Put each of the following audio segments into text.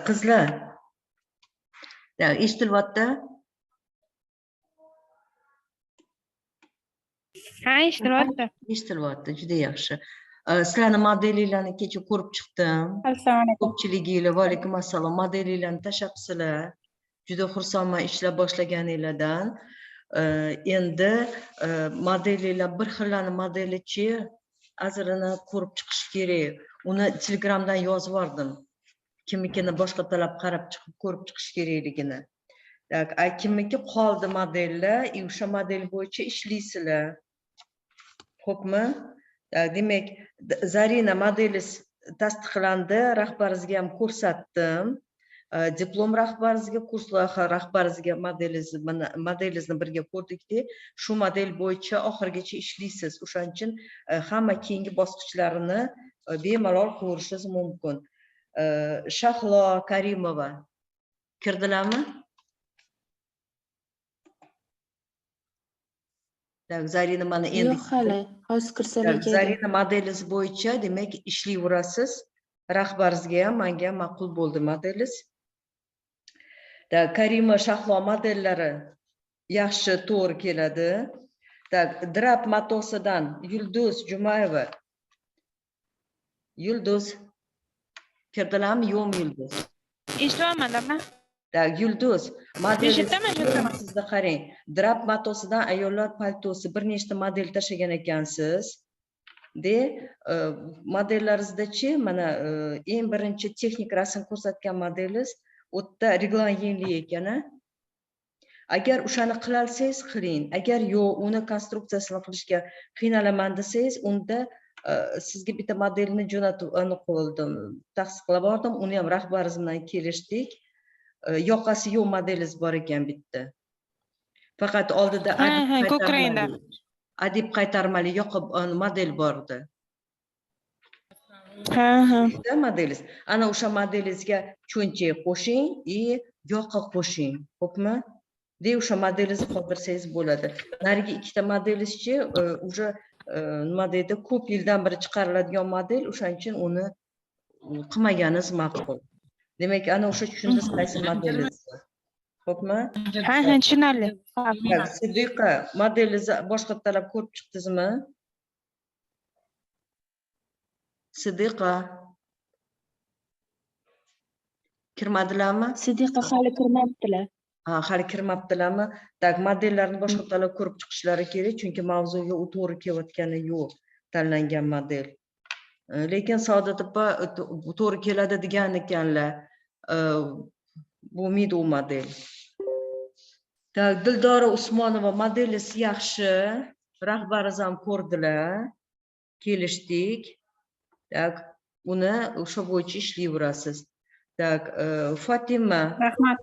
Qizlar, eshitilyapti? Ha, eshitilyapti. Eshitilyapti, juda yaxshi. Sizlarni modelinglarni kecha ko'rib chiqdim. Assalomu alaykum. Ko'pchiliginglar, va alaykum assalom, modelinglarni tashlabsizlar. Juda xursandman ishlab boshlaganinglardan. Endi modelinglar bir xillarni modelichi azrini ko'rib chiqish kerak. Uni Telegramdan yozib yubordim. Kimnikini boshqa talab qarab chiqib ko'rib chiqish kerakligini. Kimniki qoldi modellar, o'sha model bo'yicha ishlaysizlar. Xo'pmi? Demak, Zarina modelingiz tasdiqlandi, rahbaringizga ham ko'rsatdim. Diplom rahbaringizga, kurs loyiha rahbaringizga modelingizni birga ko'rdikda, shu model bo'yicha oxirigacha ishlaysiz. O'shaning uchun hamma keyingi bosqichlarini bemalol ko'rishingiz mumkin. Shahlo Karimova kirdilarmi? Zarina mana endi yo'q hali hozir kirsalar kerak. Zarina modelingiz bo'yicha demak ishlayverasiz. Rahbaringizga ham, menga ham ma'qul bo'ldi modelingiz. Karima Shahlo modellari yaxshi to'g'ri keladi. Drap matosidan Yulduz Jumayeva. Yulduz kirdilarmi, yo'qmi Yulduz? Eshitolmadim. Yulduz, Eshitaman, eshitaman. sizda qarang. Drap matosidan ayollar paltosi bir nechta model tashlagan ekansiz. Modellaringizda-chi, mana eng birinchi texnik rasm ko'rsatgan modelingiz o'tda reglan yengli ekan. Agar o'shani qilalsangiz qiling. Agar yo'q, uni konstruksiyasini qilishga qiynalaman desangiz, unda sizga bitta modelni jo'natib qoldim. Tasdiqlab bordim, uni ham rahbaringiz bilan kelishdik. Yoqasi yo'q modelingiz bor ekan bitta. Faqat oldida adib qaytarmali yoqib model bordi. Modelingiz. Ana o'sha modelingizga cho'nchak qo'shing yoqa qo'shing. Xo'pmi? O'sha modelingizni qoldirsangiz bo'ladi. Narigi ikkita modelingizchi уже nima deydi, ko'p yildan beri chiqariladigan model, o'shaning uchun uni qilmaganingiz ma'qul. Demak, ana o'sha tushundingiz qaysi modelingizni. Xo'pmi? Ha, tushunarli. Sidiqa, modelingizni boshqa talab ko'rib chiqdingizmi? Sidiqa kirmadilarmi? Sidiqa hali kirmabdilar. Hali kirmabdilarmi? Modellarni boshqa talab ko'rib chiqishlari kerak, chunki mavzuga u to'g'ri kelayotgani yo'q tanlangan model. Lekin Saodat opa to'g'ri keladi degan ekanlar. Bo'lmaydi u model. Dildora Usmonova modelingiz yaxshi, rahbaringiz ham ko'rdilar, kelishdik. Uni o'sha bo'yicha ishlayverasiz. Fatima. Rahmat.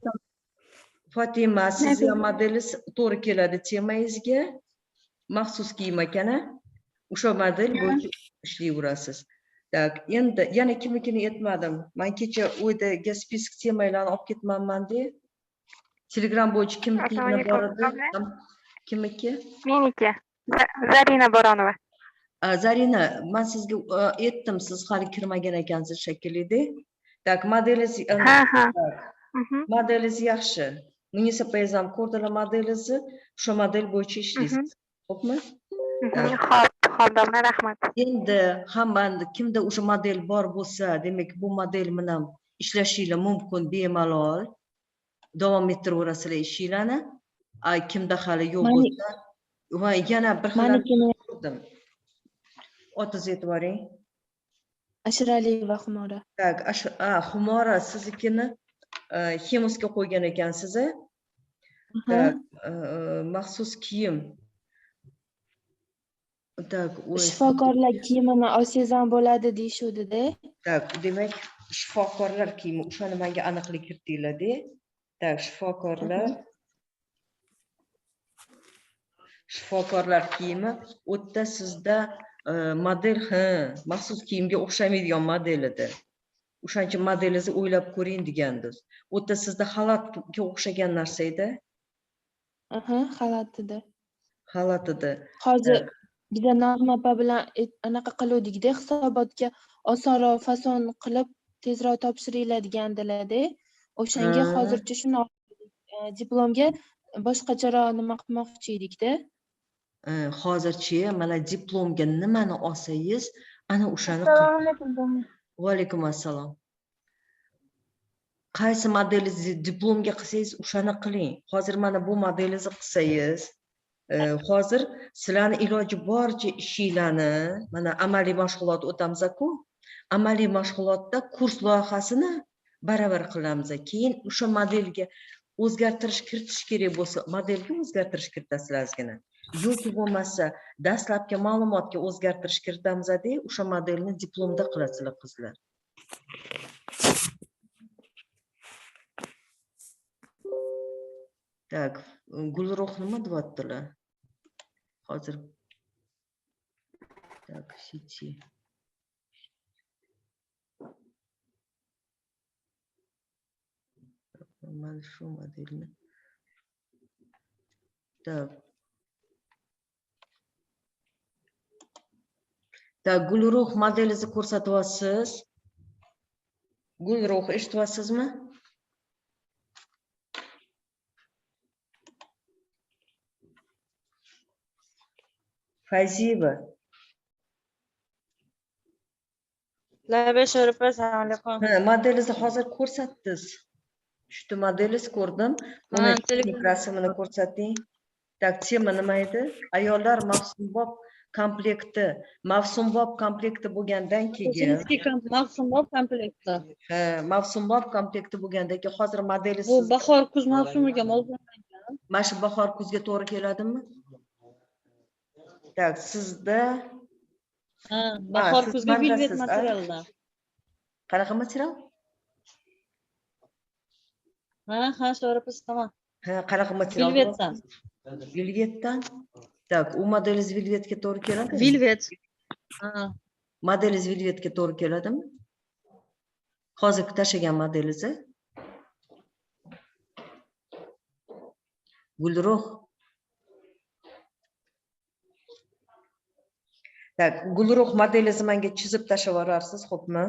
Fatima, sizga modelingiz to'g'ri keladi temangizga. Maxsus kiyim ekan. O'sha model bo'yicha ishlayverasiz. Endi yana kimnikini aytmadim. Men kecha o'ydaga spisk temalarni olib ketmanman-da. Telegram bo'yicha kimnikilar bor edi? Kimniki? Meniki. Zarina Boronova. Zarina, men sizga aytdim, siz hali kirmagan ekansiz shekilli-da. Modelingiz modelingiz yaxshi. Munisa Payzam ko'rdilar modelingizni, o'sha model bo'yicha ishlaysiz. Xo'pmi? Xo'p, rahmat. Endi hammanda kimda o'sha model bor bo'lsa, demak bu model bilan ishlashinglar mumkin bemalol. Davom ettiraverasizlar ishinglarni. Kimda hali yo'q bo'lsa, va yana bir xil ko'rdim. Otingizni aytib yuboring. Ashiraliyeva Xumora. Xumora siznikini Xemusga qo'ygan ekansiz. Maxsus kiyim. Shifokorlar kiyimini olsangiz ham bo'ladi deyishuvdi-da. Demak, shifokorlar kiyimi, o'shani menga aniqlik kiritinglar-da. Shifokorlar kiyimi, o'tda sizda model maxsus kiyimga o'xshamaydigan model edi. O'shaning uchun modelingizni o'ylab ko'ring degandim. O'tda sizda xalatga o'xshagan narsa edi. Xalat edi. Xalat edi. Hozir biza Nag'ma opa bilan anaqa qiluvdik-da, hisobotga osonroq fason qilib tezroq topshiriladigan dilada. O'shanga Ha. hozircha shuni diplomga boshqacharoq nima qilmoqchi edikda. Hozirchi mana diplomga nimani olsangiz, ana o'shani Va alaykum assalom. Qaysi modelingizni diplomga qilsangiz, o'shani qiling. Hozir mana bu modelingizni qilsangiz, hozir sizlarning iloji boricha ishinglarni, mana amaliy mashg'ulot o'tamiz-ku. Amaliy mashg'ulotda kurs loyihasini baravar qilamiz. Keyin o'sha modelga o'zgartirish kiritish kerak bo'lsa, modelga o'zgartirish kiritasizlar ozgina. Yoki bo'lmasa, dastlabki ma'lumotga o'zgartirish kiritamiz-da, o'sha modelni diplomda qilasizlar qizlar. Так, Gulruh nima deyaptilar? Hozir. Так, siti. Mana shu modelni. Так. Так, Gulruh modelingizni ko'rsatyapsiz. Gulruh, eshityapsizmi? Fayziba. Laba Sharifa, assalomu alaykum. Ha, modelingizni hozir ko'rsatdingiz. Shu modelingizni ko'rdim. Uni texnik rasmini ko'rsating. Tak, tema nima edi? Ayollar mavsumbob komplekti. Mavsumbob komplekti bo'lgandan keyin. Mavsumbob komplekti. Ha, mavsumbob komplekti bo'lgandan keyin hozir modelingiz Bu bahor kuz mavsumiga mo'ljallangan. mana shu bahor kuzga to'g'ri keladimi? Tak, sizda Ha, bahor siz kuzga mandasiz, velvet a? materialda. qanaqa material? Ha, Sharifa, tamam. Ha, qanaqa material? Velvetdan. Velvetdan. Tak, u modelingiz velvetga to'g'ri keladimi? Velvet. Ha. Modelingiz velvetga to'g'ri keladimi? Hozir tashlagan modelingiz. Gulruh. Tak, Gulruh modelingizni menga chizib tashlab yuborarsiz, xo'pmi?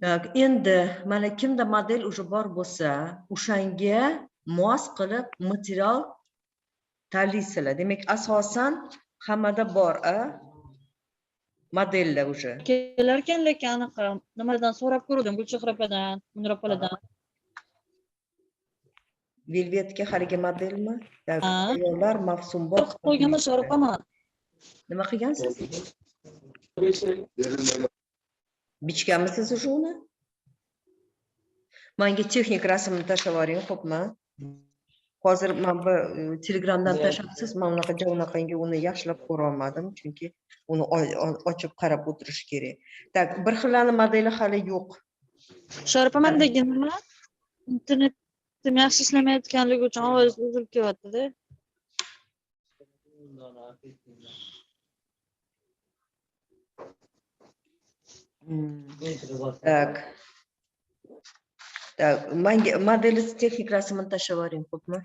Tak, endi mana kimda model уже bor bo'lsa, o'shanga mos qilib material tanlaysizlar. Demak, asosan hammada bor, modellar уже. Kelarkan lekin anaqa nimadan so'rab ko'rdim, Gulchehra opadan, Munira opadan. Velvetga haligi modelmi? Tak, Ha. ayollar mavsumbob. Qo'yganman Sharifa ama. Nima qilgansiz? Bichganmisiz уже uni? Menga texnik rasmni tashlab yuboring, xo'pmi? Hozir men bu Telegramdan tashlabsiz, men unaqa javonaqangi uni yaxshilab ko'ra olmadim, chunki uni ochib qarab o'tirish kerak. Tak, bir xillarning modeli hali yo'q. Sharifa, mendagi nima? Internetim yaxshi ishlamayotganligi uchun ovoz uzilib kelyapti-da. Tak. Tak, menga modelingiz texnik rasmini tashlab yuboring, xo'pmi?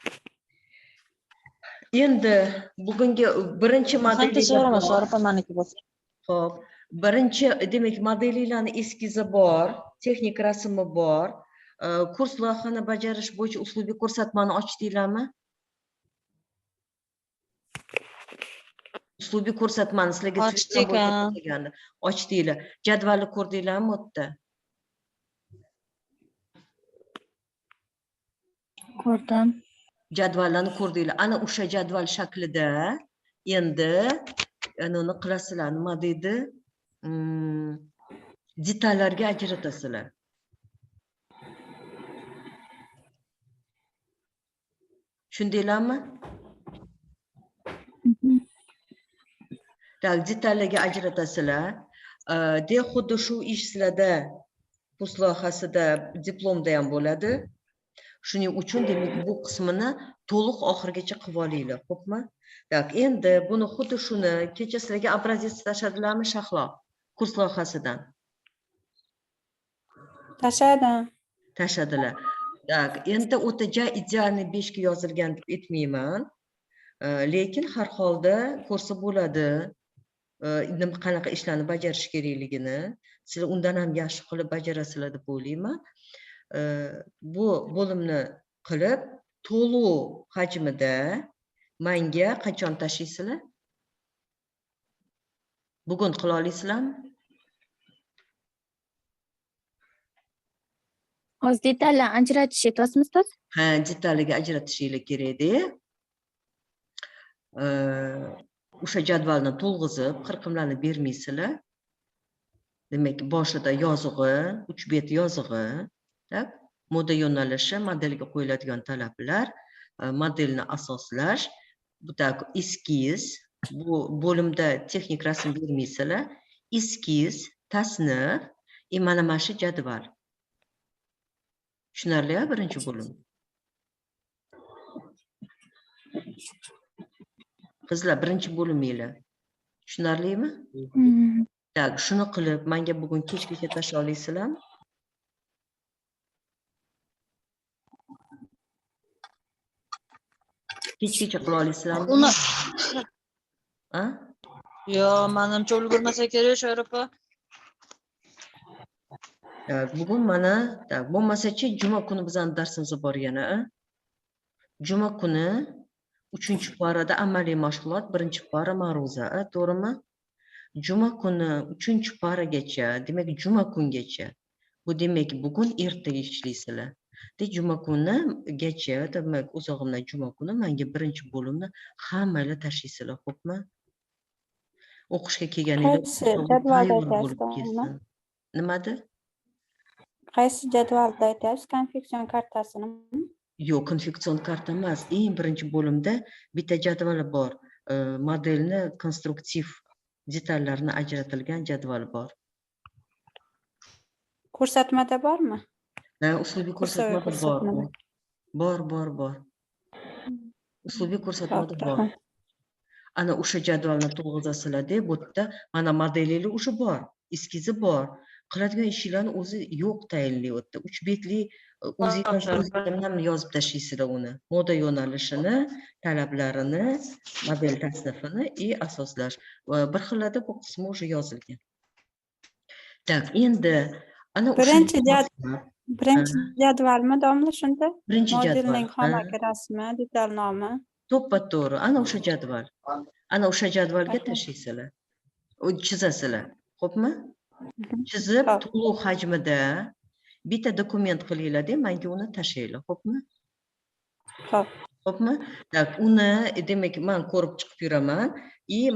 Endi bugungi birinchi modelinglar Sharifa meniki bo'lsa. Xo'p, birinchi demak modelinglarning eskizi bor, texnik rasmi bor. Kurs loyihani bajarish bo'yicha uslubiy ko'rsatmani ochdinglarmi? Uslubiy ko'rsatmani sizlarga Ochdik, ochdinglar. Jadvalni ko'rdinglarmi u yerda? Ko'rdim. Jadvallarni ko'rdinglar. Ana o'sha jadval shaklida endi uni qilasizlar. Nima deydi? Detallarga ajratasizlar. Tushundinglarmi? Tak, detallarga ajratasizlar. De xuddi shu ish sizlarda kurs loyihasida diplomda ham bo'ladi. Shuning uchun demak bu qismini to'liq oxirigacha qilib olinglar, xo'pmi? Tak, endi buni xuddi shuni kecha sizlarga obrazец tashladilarmi Shahlo? Kurs loyihasidan. Tashladilar. Tak, endi o'ta idealniy 5 ga yozilgan deb aytmayman. Lekin har holda ko'rsa bo'ladi. qanaqa ishlarni bajarish kerakligini sizlar undan ham yaxshi qilib bajarasizlar deb o'ylayman. Bu bo'limni qilib to'lov hajmida menga qachon tashlaysizlar? Bugun qila olasizlarmi? Hozir detallarni ajratish aytyapsizmi ustoz? Ha, detallarga ajratishinglar kerak-da. O'sha jadvalni to'lg'izib, qirqimlarni bermaysizlar. Demak, boshida yozig'i, 3 bet yozig'i, tak? Moda yo'nalishi, modelga qo'yiladigan talablar, modelni asoslash, bu tak eskiz, bu bo'limda texnik rasm bermaysizlar. Eskiz, tasnif, mana shu jadval. Tushunarli birinchi bo'lim. Qizlar, birinchi bo'liminglar. Tushunarlimi? Tak, shuni qilib, menga bugun kechgacha tashlay olasizlarmi? Kechgacha qila olasizlarmi? Uni Ha? yo, menimcha ulgurmasa kerak Sho'ropa. Tak, bugun mana, tak, bo'lmasa-chi juma kuni bizning darsimiz bor yana. Juma kuni 3-parada amaliy mashg'ulot, 1-para ma'ruza, to'g'rimi? Juma kuni 3-paragacha, demak juma kungacha. Bu demak bugun ertaga ishlaysizlar. Juma kunigacha, demak o'zog'imdan juma kuni menga birinchi bo'limni hammanglar tashlaysizlar, xo'pmi? O'qishga kelganinglar Qaysi jadvalda tayyor bo'lib aytyapsiz, kelsin. Nimada? Qaysi jadvalda aytyapsiz? Konfeksion kartasinimi? Yo'q, konfeksion karta emas. Eng birinchi bo'limda bitta jadvali bor. Modelni konstruktiv detallarni ajratilgan jadval bor. Ko'rsatmada bormi? Uslubiy Kursoviy ko'rsatmada bor. ko'rsatmada. Bor. Uslubiy ko'rsatmada Xo'p, bor. rahmat. Ana o'sha jadvalni to'lg'izasizlar-da, bu yerda mana modelingiz o'sha bor, eskizi bor. Qiladigan ishinglarni o'zi yo'q tayinli u yerda. 3 betli o'zingizdan yozib tashlaysizlar uni. Moda yo'nalishini, talablarini, model tasnifini asoslash. Bir xillarda bu qismi o'sha yozilgan. Tak, endi ana Birinchi o'sha birinchi jadvalmi domla shunda? birinchi jadval. Modelning xomaki rasmi, detal nomi. To'ppa-to'g'ri, ana o'sha jadval. Ana o'sha jadvalga tashlaysizlar. Chizasizlar. Xo'pmi? Chizib, Xo'p. to'lov hajmida bitta dokument qilinglar-da, menga uni tashlanglar, xo'pmi? Xo'p. Xo'pmi? Tak, uni demak men ko'rib chiqib yuraman.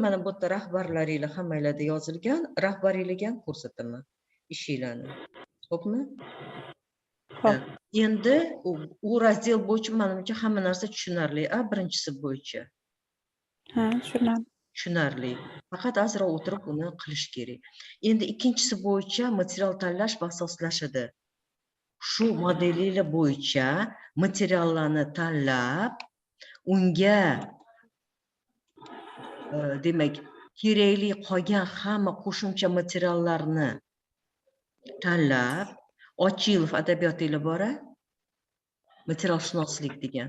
Mana bu yerda rahbarlaringlar hammanglarda yozilgan, rahbaringlarga ham ko'rsataman ishinglarni. Xo'pmi? Xo'p. Endi u razdel bo'yicha menimcha hamma narsa tushunarli, birinchisi bo'yicha. Ha, Tushunarli. Faqat ozroq o'tirib uni qilish kerak. Endi ikkinchisi bo'yicha material tanlash va asoslashadi. Shu modelinglar bo'yicha materiallarni tanlab, unga demak, kerakli qolgan hamma qo'shimcha materiallarni tanlab, Ochilov adabiyotinglar bor-a? Materialshunoslik degan.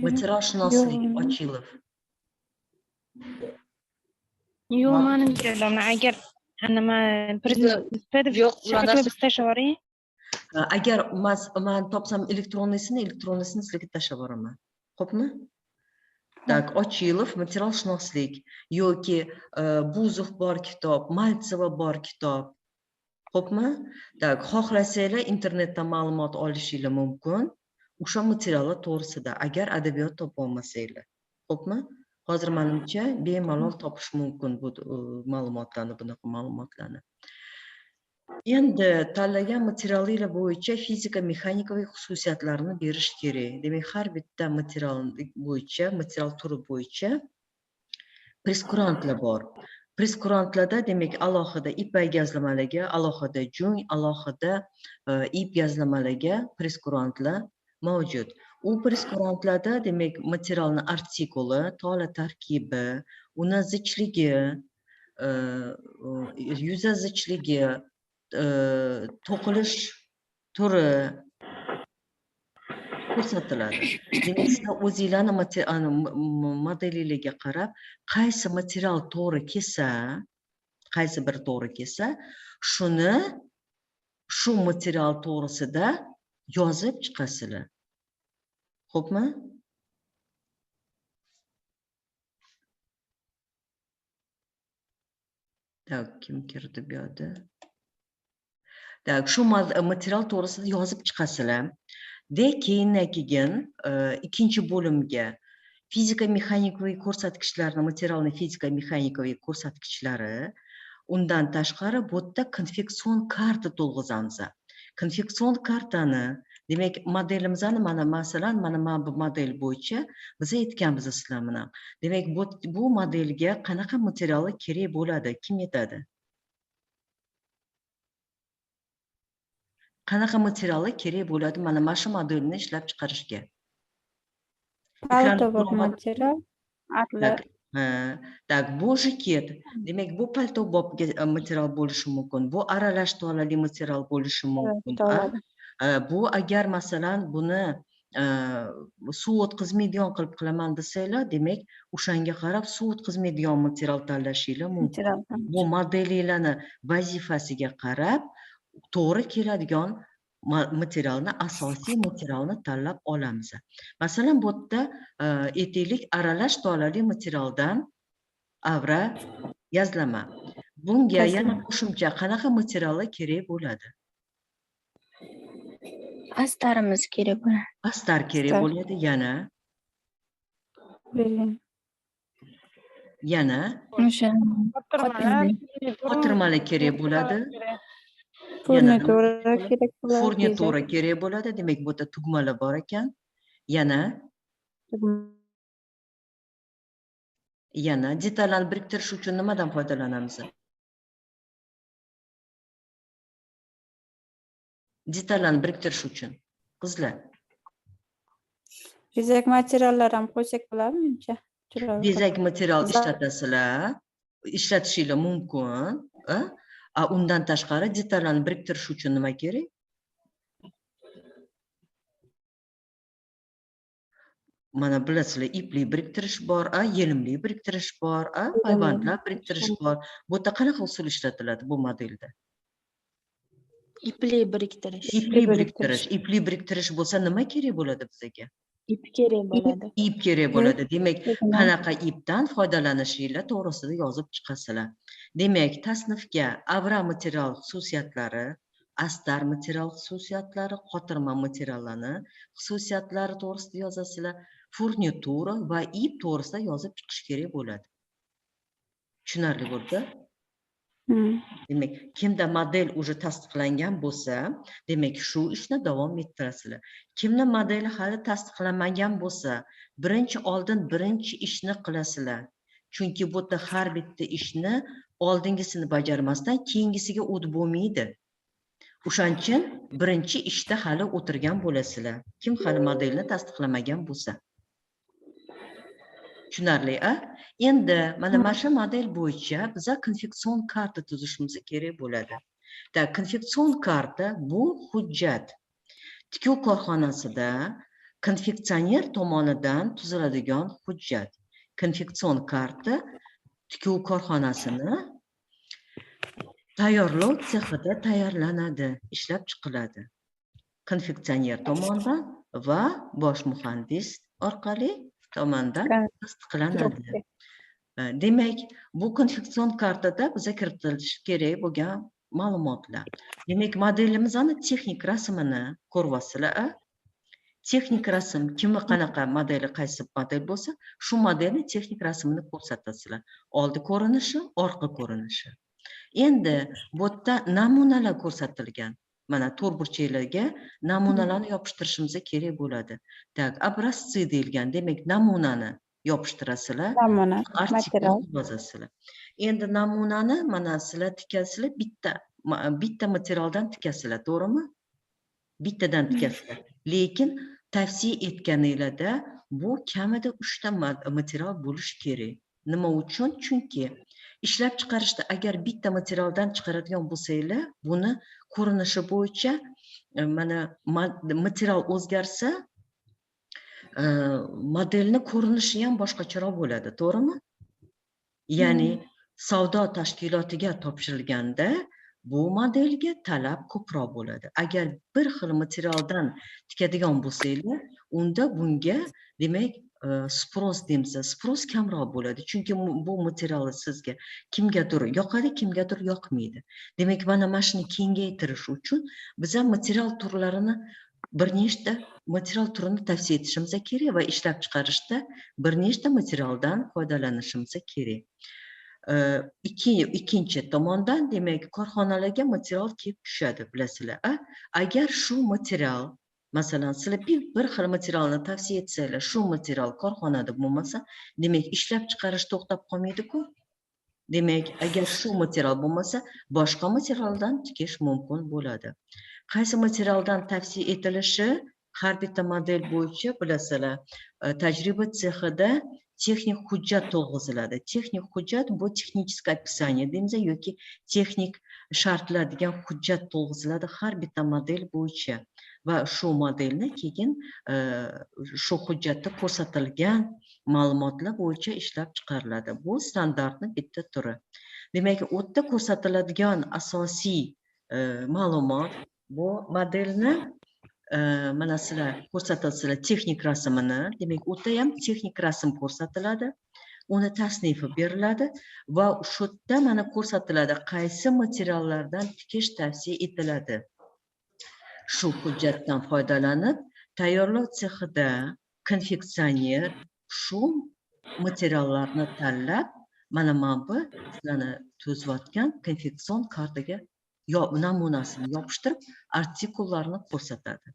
Materialshunoslik Ochilov. Yo'q, menimcha domla, agar nima Yo'q, ularda tashlavering. Agar men topsam elektronsini sizlarga tashlab boraman. Xo'pmi? Tak, Ochilov materialshunoslik yoki Buzov bor kitob, Maltseva bor kitob. Xo'pmi? Tak, xohlasanglar internetdan ma'lumot olishinglar mumkin. O'sha materiallar to'g'risida, agar adabiyot topa olmasanglar. Xo'pmi? Hozir menimcha bemalol topish mumkin bu ma'lumotlarni, bunaqa ma'lumotlarni. Endi tanlagan materialinglar bo'yicha fizika, mexanikaviy xususiyatlarini berish kerak. Demak, har bitta material bo'yicha, material turi bo'yicha preskurantlar bor. Preskurantlarda demak alohida ipak gazlamalarga, alohida jung, alohida ip gazlamalarga preskurantlar mavjud. U preskurantlarda demak materialni artikuli, tola tarkibi, uni zichligi, yuza zichligi, to'qilish turi, ko'rsatiladi. Demak, sizlar o'zinglarni modelinglarga qarab, qaysi material to'g'ri kelsa, qaysi bir to'g'ri kelsa, shuni shu material to'g'risida yozib chiqasizlar. Xo'pmi? Tak, kim kirdi bu yerda? Tak, shu material to'g'risida yozib chiqasizlar. Keyin ikkinchi bo'limga fizika mexanikaviy ko'rsatkichlarni, materialni fizika mexanikaviy ko'rsatkichlari, undan tashqari bu yerda konfeksion karta to'lg'izamiz. Konfeksion kartani, demak, modelimizni masalan, mana bu model bo'yicha biz aytganmiz sizlar bilan. Demak, bu modelga qanaqa material kerak bo'ladi? Kim aytadi? Qanaqa material kerak bo'ladi mana shu modelni ishlab chiqarishga? Paltovok material. Atlas. Tak, bu jiket. Demak, bu paltobob material bo'lishi mumkin. Bu aralash tolali material bo'lishi mumkin. Bu agar masalan buni suv o'tkazmaydigan qilib qilaman desanglar, demak, o'shanga qarab suv o'tkazmaydigan material tanlashinglar mumkin. Bu modelinglarni vazifasiga qarab to'g'ri keladigan materialni, asosiy materialni tanlab olamiz. Masalan, bu yerda aytaylik, aralash tolali materialdan avra yazlama. Bunga yana qo'shimcha qanaqa material kerak bo'ladi? Astarimiz kerak bo'ladi. Astar kerak bo'ladi, yana O'sha qotirmalar kerak bo'ladi. Furnitura kerak bo'ladi. Furnitura kerak bo'ladi. Demak, bu yerda tugmalar bor ekan. Yana detallarni biriktirish uchun nimadan foydalanamiz? Detallarni biriktirish uchun. Qizlar. Bezak materiallar ham qo'ysak bo'ladimi menimcha? Bezak material ishlatasizlar, ishlatishinglar mumkin. Undan tashqari detallarni biriktirish uchun nima kerak? Mana bilasizlar, ipli biriktirish bor, yelimli biriktirish bor, payvandlar biriktirish bor. Bu yerda qanaqa usul ishlatiladi bu modelda? ipli biriktirish. Ipli biriktirish bo'lsa nima kerak bo'ladi bizga? Ip kerak bo'ladi. Ip kerak bo'ladi. Demak, qanaqa ipdan foydalanishinglar to'g'risida yozib chiqasizlar. Demak, tasnifga avra material xususiyatlari, astar material xususiyatlari, qotirma materiallarni xususiyatlari to'g'risida yozasizlar. Furnitura va ip to'g'risida yozib chiqish kerak bo'ladi. Tushunarli bo'ldi? Demak, kimda model уже tasdiqlangan bo'lsa, demak, shu ishni davom ettirasizlar. Kimda modeli hali tasdiqlanmagan bo'lsa, birinchi ishni qilasizlar. Chunki bu yerda har bitta ishni oldingisini bajarmasdan keyingisiga o't bo'lmaydi. O'shaning uchun birinchi ishda hali o'tirgan bo'lasizlar. Kim hali modelni tasdiqlamagan bo'lsa. Tushunarli, Endi mana shu model bo'yicha biza konfeksion karta tuzishimiz kerak bo'ladi. Konfeksion karta bu hujjat. Tikuv korxonasida konfeksioner tomonidan tuziladigan hujjat. Konfeksion karta tikuv korxonasini tayyorlov sexida tayyorlanadi, ishlab chiqiladi. Konfeksioner tomonidan va bosh muhandis orqali tomonidan tasdiqlanadi. Demak, bu konfeksion kartada biza kiritilishi kerak bo'lgan ma'lumotlar. Demak, modelimizni texnik rasmini ko'ryapsizlar. Texnik rasm kimni qanaqa modeli, qaysi model bo'lsa, shu modelni texnik rasmini ko'rsatasizlar. Oldi ko'rinishi, orqa ko'rinishi. Endi bu yerda namunalar ko'rsatilgan. Mana to'rtburchaklarga namunalarni yopishtirishimiz kerak bo'ladi. Obrazцы deyilgan. Demak, namunani yopishtirasizlar. Namuna material yozasizlar. Endi namunani mana sizlar tikasizlar, bitta materialdan tikasizlar, to'g'rimi? Bittadan tikasizlar. Lekin tavsiya etganinglarda bu kamida 3 ta material bo'lishi kerak. Nima uchun? Chunki ishlab chiqarishda agar bitta materialdan chiqaradigan bo'lsanglar, buni ko'rinishi bo'yicha mana material o'zgarsa, modelni ko'rinishi ham boshqacharoq bo'ladi, to'g'rimi? Ya'ni savdo tashkilotiga topshirilganda bu modelga talab ko'proq bo'ladi. Agar bir xil materialdan tikadigan bo'lsanglar, unda bunga demak sпрос deymiz, sпрос kamroq bo'ladi. Chunki bu material sizga kimgadir yoqadi, kimgadir yoqmaydi. Demak, mana shuni kengaytirish uchun biz ham material turlarini bir nechta material turini tavsiya etishimiz kerak va ishlab chiqarishda bir nechta materialdan foydalanishimiz kerak. Ikkinchi tomondan demak korxonalarga material kelib tushadi, bilasizlar. Agar shu material, masalan, sizlar bir xil materialni tavsiya etsanglar, shu material korxonada bo'lmasa, demak ishlab chiqarish to'xtab qolmaydi-ku. Demak, agar shu material bo'lmasa, boshqa materialdan tikish mumkin bo'ladi. Qaysi materialdan tavsiya etilishi har bitta model bo'yicha bilasizlar, tajriba sexida texnik hujjat to'lg'iziladi. Texnik hujjat bu texnichеское описание deymiz yoki texnik shartlar degan hujjat to'lg'iziladi har bitta model bo'yicha va shu modelni keyin shu hujjatda ko'rsatilgan ma'lumotlar bo'yicha ishlab chiqariladi. Bu standartning bitta turi. Demak, u yerda ko'rsatiladigan asosiy ma'lumot bu modelni mana sizlar ko'rsatilsizlar texnik rasmini, demak, u yerda ham texnik rasm ko'rsatiladi, uni tasnifi beriladi va shu yerda mana ko'rsatiladi qaysi materiallardan tikish tavsiya etiladi. Shu hujjatdan foydalanib, tayyorlov sexida konfeksioner shu materiallarni tanlab, mana bu sizlarni tuzayotgan konfeksion kartaga namunasini yopishtirib, artikullarni ko'rsatadi.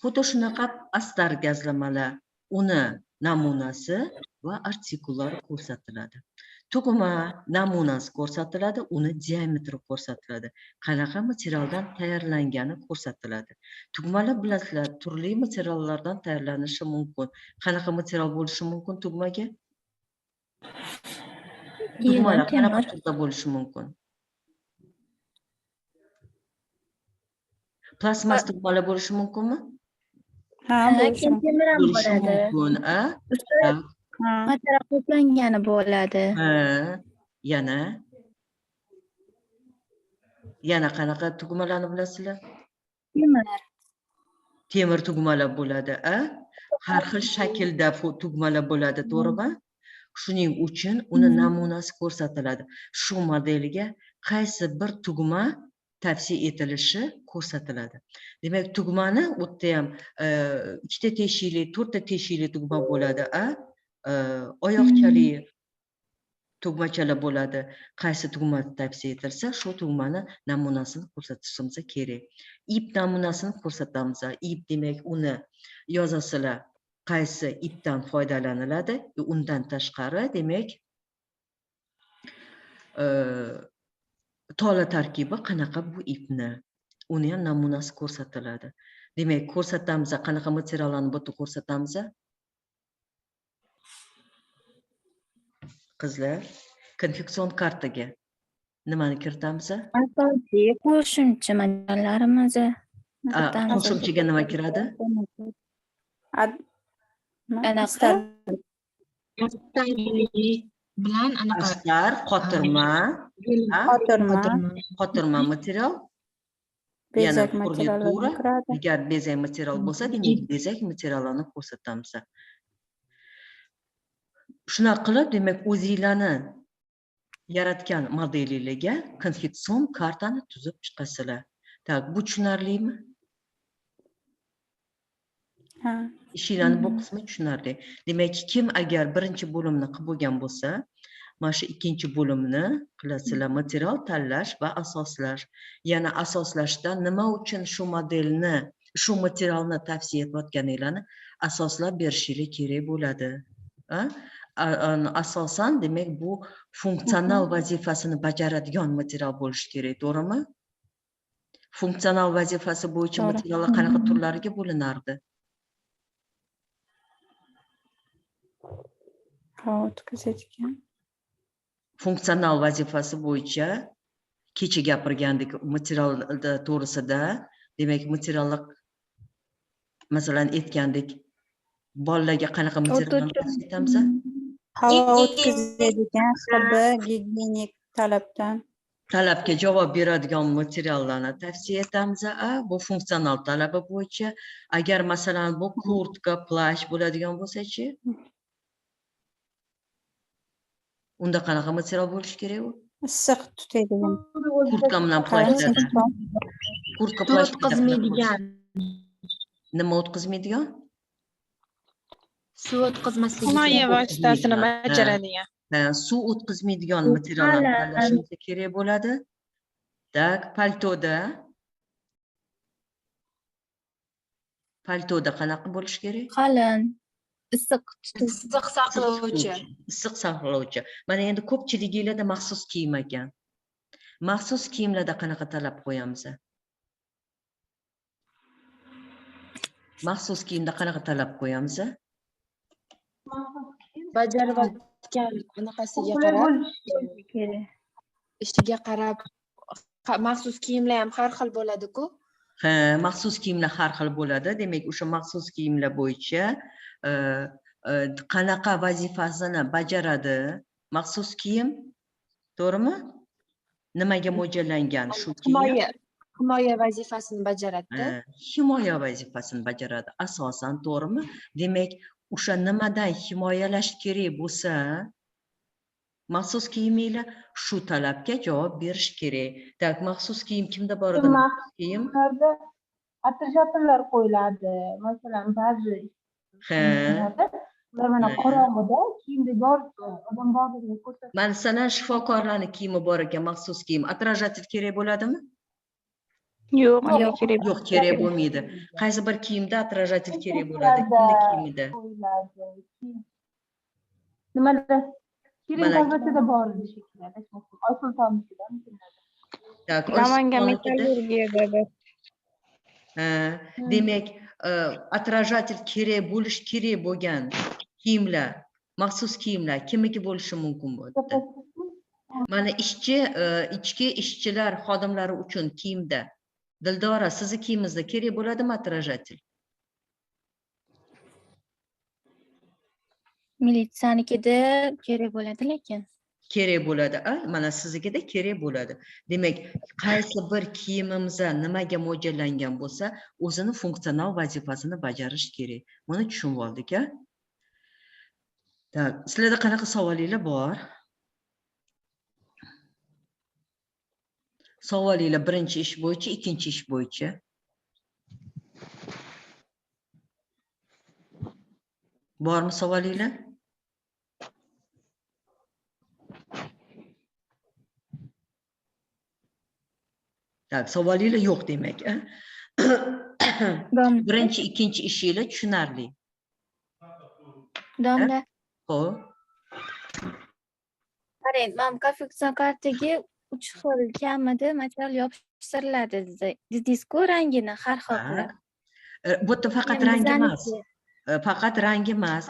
Xuddi shunaqa astar gazlamalar, uni namunasi va artikullari ko'rsatiladi. Tugma namunasi ko'rsatiladi, uni diametri ko'rsatiladi. Qanaqa materialdan tayyorlangani ko'rsatiladi. Tugmalar bilasizlar, turli materiallardan tayyorlanishi mumkin. Qanaqa material bo'lishi mumkin tugmaga? Tugmalar qanaqa turda bo'lishi mumkin? Plasmas tugmalar bo'lishi mumkinmi? Ha, bo'lishi mumkin. Bo'lishi mumkin, Material to'plangani bo'ladi. Yana qanaqa tugmalarni bilasizlar? Temir tugmalar bo'ladi, har xil shaklda tugmalar bo'ladi, to'g'rimi? Shuning uchun uni namunasi ko'rsatiladi. Shu modelga qaysi bir tugma tavsiya etilishi ko'rsatiladi. Demak, tugmani u yerda ham ikkita teshikli, to'rtta teshikli tugma bo'ladi, oyoqchali tugmachalar bo'ladi. Qaysi tugma tavsiya etilsa, shu tugmani namunasini ko'rsatishimiz kerak. Ip namunasini ko'rsatamiz. Ip demak, uni yozasizlar, qaysi ipdan foydalaniladi. Undan tashqari, demak, tola tarkibi qanaqa bu ipni, uni ham namunasi ko'rsatiladi. Demak, ko'rsatamiz, qanaqa materiallarni bu yerda ko'rsatamiz. Qizlar, konfeksion kartaga nimani kiritamiz? Asosiy qo'shimcha materiallarimiz. Qo'shimchaga nima kiradi? Anaqa bilan anaqa Astar, qotirma material. Bezak materiallari kiradi. Agar bezak material bo'lsa, demak, bezak materiallarni ko'rsatamiz. Shunaqa qilib, demak, o'zinglarni yaratgan modelinglarga konfeksion kartani tuzib chiqasizlar. Tak, bu tushunarlimi? Ha. Ishinglarni bu qismi tushunarli. Demak, kim agar birinchi bo'limni qilib bo'lgan bo'lsa, mana shu ikkinchi bo'limni qilasizlar, material tanlash va asoslash. Yana asoslashda nima uchun shu modelni, shu materialni tavsiya etayotganinglarni asoslab berishingiz kerak bo'ladi. Asosan, demak, bu funksional vazifasini bajaradigan material bo'lishi kerak, to'g'rimi? Funksional vazifasi bo'yicha materiallar qanaqa turlariga bo'linardi? O'tkazadigan. Funksional vazifasi bo'yicha kecha gapirgandik material to'g'risida, demak, materiallar masalan aytgandik, Bolalarga qanaqa materiallarni ko'rsatamiz? Havo o'tkazadigan hibi gigiyenik talabdan. Talabga javob beradigan materiallarni tavsiya etamiz. Bu funksional talabi bo'yicha. Agar masalan bu kurtka, plash bo'ladigan bo'lsa-chi? Unda qanaqa material bo'lishi kerak u? Issiq tutadigan. Kurtka bilan plashlarda. Kurtka plash o'tkazmaydigan. Nima o'tkazmaydigan? Suv o'tkazmasligi Himoya kerak. vositasini Ha. bajaradigan. Suv o'tkazmaydigan materiallarni tanlashimiz kerak bo'ladi. Tak, paltoda qanaqa bo'lishi kerak? Qalin, issiq saqlovchi. Issiq saqlovchi. Mana endi ko'pchiliginglarda maxsus kiyim ekan. Maxsus kiyimlarda qanaqa talab qo'yamiz? Maxsus kiyimda qanaqa talab qo'yamiz? Bajarayotgan anaqasiga qarab, ishiga qarab maxsus kiyimlar ham har xil bo'ladi-ku. Ha, maxsus kiyimlar har xil bo'ladi. Demak, o'sha maxsus kiyimlar bo'yicha qanaqa vazifasini bajaradi maxsus kiyim? To'g'rimi? Nimaga mo'ljallangan shu kiyim? Himoya vazifasini bajaradi. Himoya vazifasini bajaradi asosan, to'g'rimi? Demak, o'sha nimadan himoyalash kerak bo'lsa, maxsus kiyiminglar shu talabga javob berish kerak. Tak, maxsus kiyim kimda bor edi? Maxsus kiyim? Attirjatorlar qo'yiladi. Masalan, ba'zi ular mana qorong'ida kiyimda bor odam borligini ko'rsatadi. Masalan, shifokorlarning kiyimi bor ekan, maxsus kiyim. Attirjator kerak bo'ladimi? Yo'q, Yo'q, kerak bo'lmaydi. Qaysi bir kiyimda attirjator kerak bo'ladi? Kimning kiyimida? Nimada? Kerak albatta bor edi shekilli. Oysultonnikida. Tak, Namangan metallurgiyada bor. Demak, attirjator kerak bo'lgan kiyimlar, maxsus kiyimlar kimniki bo'lishi mumkin bo'ldi? Mana ichki ishchilar xodimlari uchun kiyimda Dildora, sizni kiyimingizda kerak bo'ladimi attirjator? Militsiyanikida kerak bo'ladi lekin. Kerak bo'ladi, mana siznikida kerak bo'ladi. Demak, qaysi bir kiyimimiz nimaga mo'ljallangan bo'lsa, o'zini funksional vazifasini bajarish kerak. Buni tushunib oldik-a? Tak, sizlarda qanaqa savolinglar bor? Savolinglar birinchi ish bo'yicha, ikkinchi ish bo'yicha. Bormi savolinglar? Tak, savolinglar yo'q demak. Birinchi, ikkinchi ishinglar tushunarli. Domla, Xo'p. qarang, men konfeksiyon kartaga 3 xil kamida material yopishtiriladi dedingiz-ku, rangini har xil qilib. Bu yerda faqat rang emas. Faqat rang emas.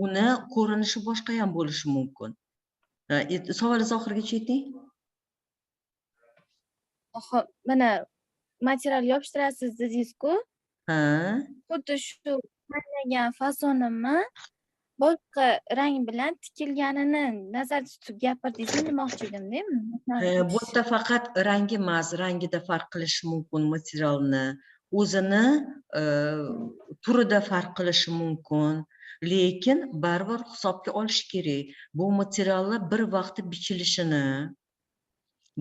Uni ko'rinishi boshqa ham bo'lishi mumkin. Savolingizni oxirigacha ayting. Mana material yopishtirasiz dedingiz-ku. Ha. Xuddi shu tanlagan fasonimni boshqa rang bilan tikilganini nazarda tutib gapirdingiz, demoqchi edim-da. Bu yerda faqat rang emas, rangida farq qilishi mumkin materialni. O'zini turida farq qilishi mumkin, lekin baribir hisobga olish kerak. Bu materiallar bir vaqtda bichilishini,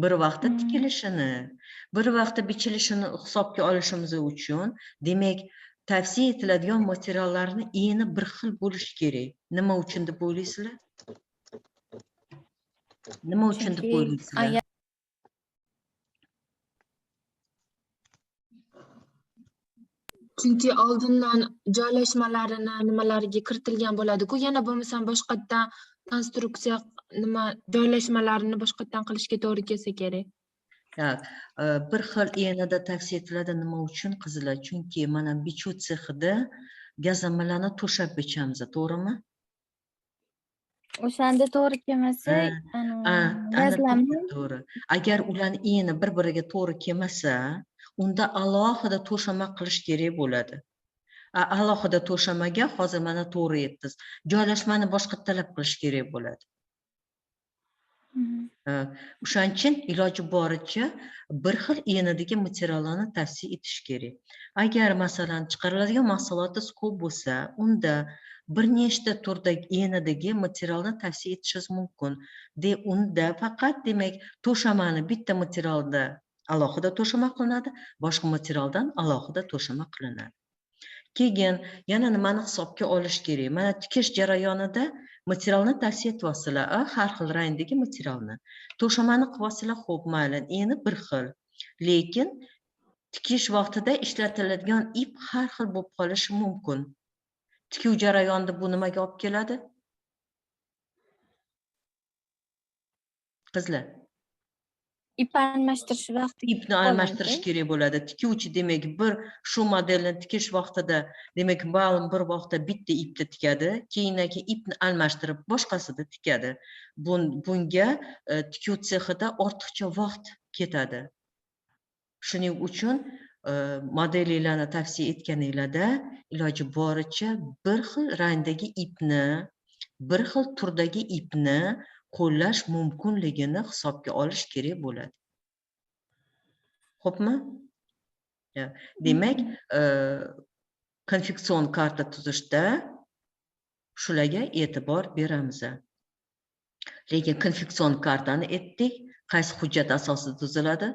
bir vaqtda tikilishini, bir vaqtda bichilishini hisobga olishimiz uchun, demak, tavsiya etiladigan materiallarni eni bir xil bo'lishi kerak. Nima uchun deb o'ylaysizlar? Nima uchun deb o'ylaysizlar? Chunki oldindan joylashmalarini nimalariga kiritilgan bo'ladi-ku, yana bo'lmasam boshqatdan konstruksiya joylashmalarini boshqatdan qilishga to'g'ri kelsa kerak. Bir xil enada tavsiya etiladi. Nima uchun qizlar? Chunki mana bichuv sexida gazlamalarni to'shab bichamiz, to'g'rimi? O'shanda to'g'ri kelmasa, gazlama to'g'ri. Agar ularni eni bir-biriga to'g'ri kelmasa, unda alohida to'shama qilish kerak bo'ladi. Alohida to'shamaga hozir mana to'g'ri aytdingiz. Joylashmani boshqa talab qilish kerak bo'ladi. O'shaning uchun iloji boricha bir xil enidagi materiallarni tavsiya etish kerak. Agar masalan chiqariladigan mahsulotingiz ko'p bo'lsa, unda bir nechta turdagi enidagi materialni tavsiya etishingiz mumkin. Unda faqat demak to'shamani bitta materialda alohida to'shama qilinadi, boshqa materialdan alohida to'shama qilinadi. Keyin yana nimani hisobga olish kerak? Mana tikish jarayonida materialni tavsiya etyapsizlar, har xil rangdagi materialni. To'shamani qilyapsizlar, xo'p, mayli, endi bir xil. Lekin tikish vaqtida ishlatiladigan ip har xil bo'lib qolishi mumkin. Tikuv jarayonida bu nimaga olib keladi? Qizlar, ip almashtirish vaqti ipni almashtirish kerak bo'ladi. Tikuvchi demak bir shu modelni tikish vaqtida demak ma'lum bir vaqtda bitta ipni tikadi, keyin ipni almashtirib boshqasida tikadi. Bunga tikuv sexida ortiqcha vaqt ketadi. Shuning uchun modellarni tavsiya etganinglarda iloji boricha bir xil rangdagi ipni, bir xil turdagi ipni qo'llash mumkinligini hisobga olish kerak bo'ladi. Xo'pmi? Demak, konfeksion karta tuzishda shularga e'tibor beramiz. Lekin konfeksion kartani aytdik, qaysi hujjat asosida tuziladi?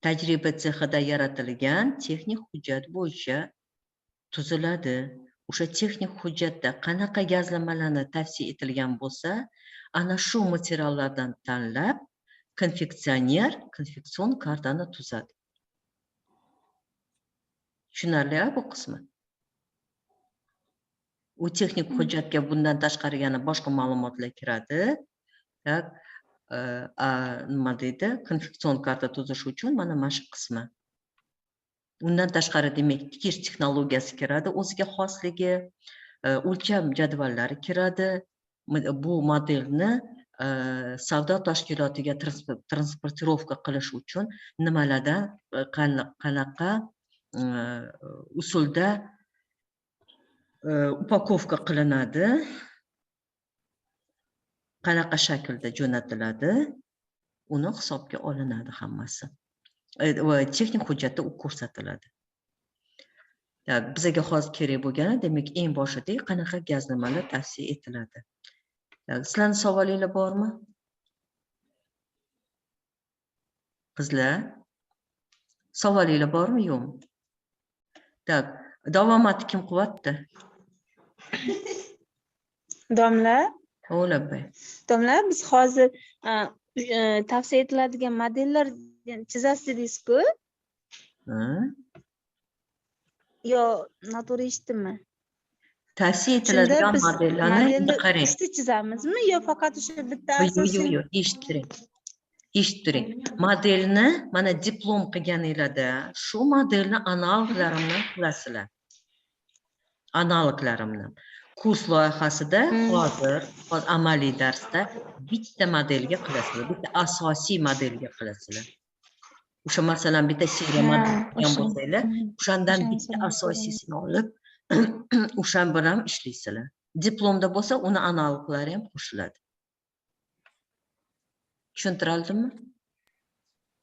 Tajriba sexida yaratilgan texnik hujjat bo'yicha tuziladi. O'sha texnik hujjatda qanaqa gazlamalarni tavsiya etilgan bo'lsa, ana shu materiallardan tanlab konfeksioner konfeksion kartani tuzadi. Tushunarli bu qismi? U texnik hujjatga bundan tashqari yana boshqa ma'lumotlar kiradi. Nima deydi? Konfeksion karta tuzish uchun mana shu qismi. Undan tashqari demak tikish texnologiyasi kiradi, o'ziga xosligi, o'lcham jadvallari kiradi. Bu modelni savdo tashkilotiga transportirovka qilish uchun nimalardan qanaqa usulda upakovka qilinadi, qanaqa shaklda jo'natiladi, uni hisobga olinadi hammasi. Texnik hujjatda u ko'rsatiladi. Bizga hozir kerak bo'lgani, demak, eng boshida qanaqa gazlamalar tavsiya etiladi. Sizlarning savolinglar bormi? Qizlar, savolinglar bormi, yo'qmi? Tak, davomatni kim qilyapti? Domla, O'ylabay. domla, biz hozir tavsiya etiladigan modellar chizasiz dedingiz-ku? Yo, noto'g'ri eshitdimmi? Tavsiya etiladigan modellarni qarang. Uchta chizamizmi yo faqat o'sha bitta asosiy? Yo'q, eshitib turing. Eshitib turing. Modelni mana diplom qilganinglarda shu modelni analoglarimni qilasizlar. Analoglarimni. Kurs loyihasida hozir amaliy darsda bitta modelga qilasizlar, bitta asosiy modelga qilasizlar. O'sha masalan bitta seriya model qilgan bo'lsanglar, o'shandan bitta asosiysini olib, o'shan bilan ishlaysizlar. Diplomda bo'lsa, uni analoglari ham qo'shiladi. Tushuntirildimi?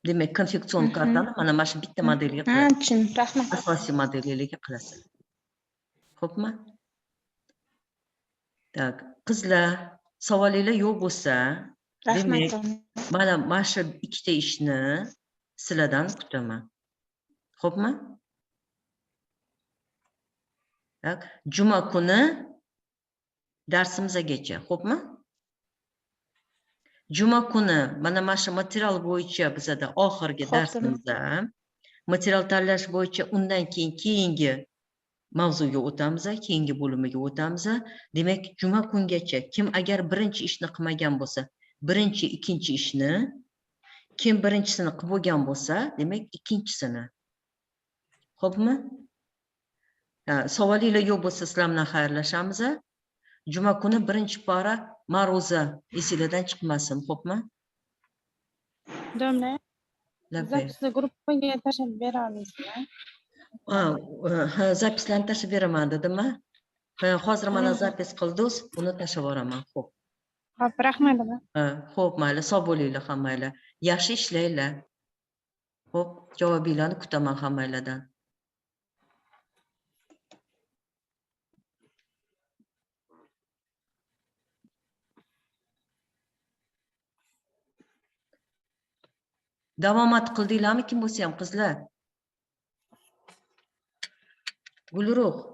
Demak, konfeksion kartani mana shu bitta modelga qilasiz. Tushundim, rahmat. Asosiy modellarga qilasizlar. Xo'pmi? Tak, qizlar, savolinglar yo'q bo'lsa, demak, mana shu ikkita ishni sizlardan kutaman. Xo'pmi? Tak, juma kuni darsimizgacha, xo'pmi? Juma kuni mana shu material bo'yicha bizada oxirgi darsimizda material tanlash bo'yicha undan keyingi mavzuga o'tamiz, keyingi bo'limiga o'tamiz. Demak, juma kungacha kim agar birinchi ishni qilmagan bo'lsa, birinchi, ikkinchi ishni, kim birinchisini qilib bo'lgan bo'lsa, demak, ikkinchisini. Xo'pmi? Savolinglar yo'q bo'lsa, sizlar bilan xayrlashamiz. Juma kuni birinchi pora ma'ruza esinglardan chiqmasin, xo'pmi? Domla. Labbay. Zapisni gruppaga tashlab bera olasizmi? Ha, zapislarni tashlab beraman dedimmi? Ha, hozir mana zapis qildik, uni tashlab yuboraman. Xo'p. Xo'p, rahmat opa. Ha, xo'p, mayli, sog' bo'linglar hammanglar. Yaxshi ishlanglar. Xo'p, javobinglarni kutaman hammanglardan. Davomat qildinglarmi kim bo'lsa ham qizlar? Gulruh.